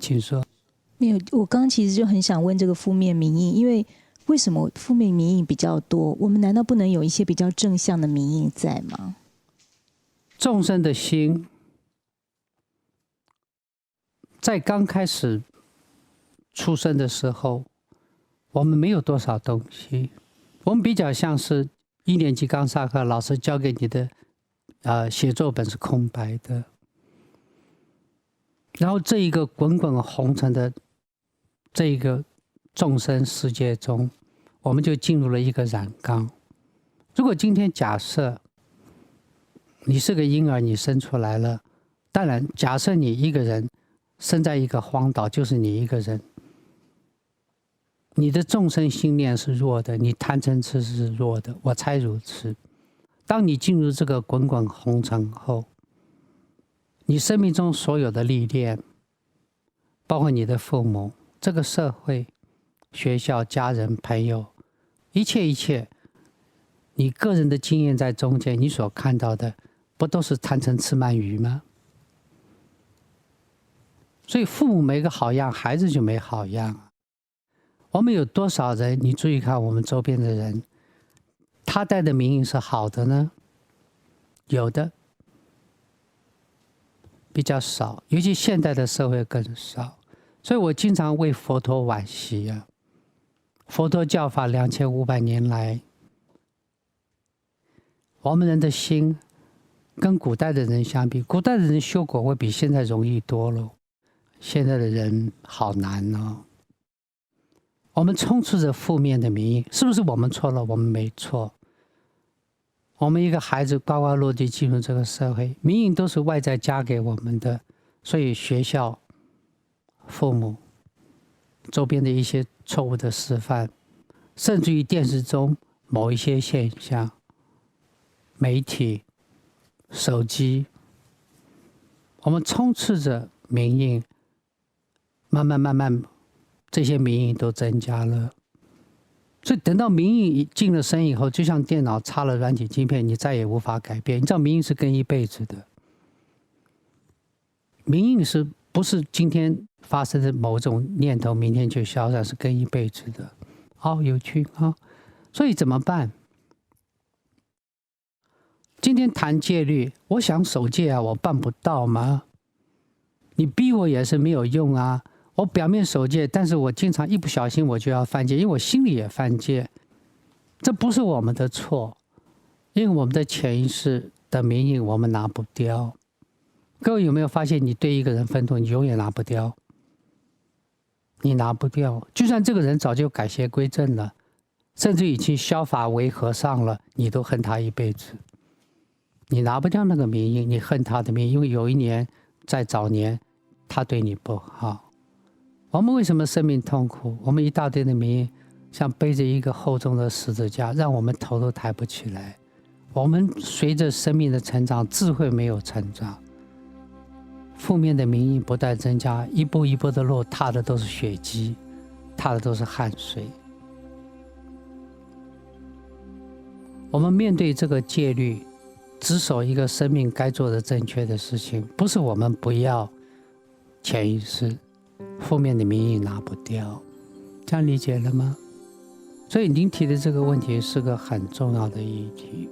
请说。没有，我刚刚其实就很想问这个负面民意，因为为什么负面民意比较多？我们难道不能有一些比较正向的民意在吗？众生的心，在刚开始出生的时候，我们没有多少东西，我们比较像是1年级刚上课，老师教给你的写作本是空白的。然后这一个滚滚红尘的这一个众生世界中，我们就进入了一个染缸。如果今天假设你是个婴儿，你生出来了，当然假设你一个人生在一个荒岛，就是你一个人，你的众生心念是弱的，你贪嗔痴是弱的，我猜如此。当你进入这个滚滚红尘后，你生命中所有的历练，包括你的父母、这个社会、学校、家人、朋友，一切，你个人的经验在中间，你所看到的，不都是贪嗔痴慢疑吗？所以父母没个好样，孩子就没好样。我们有多少人，你注意看我们周边的人，他带的名义是好的呢？有的比较少，尤其现代的社会更少。所以我经常为佛陀惋惜啊。佛陀教法2500年来，我们人的心跟古代的人相比，古代的人修果会比现在容易多了，现在的人好难哦。我们充斥着负面的名义，是不是我们错了？我们没错。我们一个孩子呱呱落地进入这个社会，名义都是外在加给我们的，所以学校、父母、周边的一些错误的示范，甚至于电视中某一些现象、媒体、手机，我们充斥着名义，慢慢，这些名义都增加了。所以等到名义进了身以后，就像电脑插了软体晶片，你再也无法改变。你知道名义是跟一辈子的，名义是不是今天发生的某种念头，明天就消散，是跟一辈子的。好有趣啊！所以怎么办？今天谈戒律，我想守戒啊，我办不到吗？你逼我也是没有用啊。我表面守戒，但是我经常一不小心我就要犯戒，因为我心里也犯戒。这不是我们的错，因为我们的潜意识的名义我们拿不掉。各位有没有发现，你对一个人愤怒，你永远拿不掉，你拿不掉。就算这个人早就改邪归正了，甚至已经削发为和尚了，你都恨他一辈子。你拿不掉那个名义，你恨他的名义，因为有一年在早年他对你不好。我们为什么生命痛苦？我们一大堆的名义，像背着一个厚重的十字架，让我们头都抬不起来。我们随着生命的成长，智慧没有成长，负面的名义不断增加，一步一步的路，踏的都是血迹，踏的都是汗水。我们面对这个戒律，只守一个生命该做的正确的事情，不是我们不要潜意识。负面的名义拿不掉，这样理解了吗？所以您提的这个问题是个很重要的议题。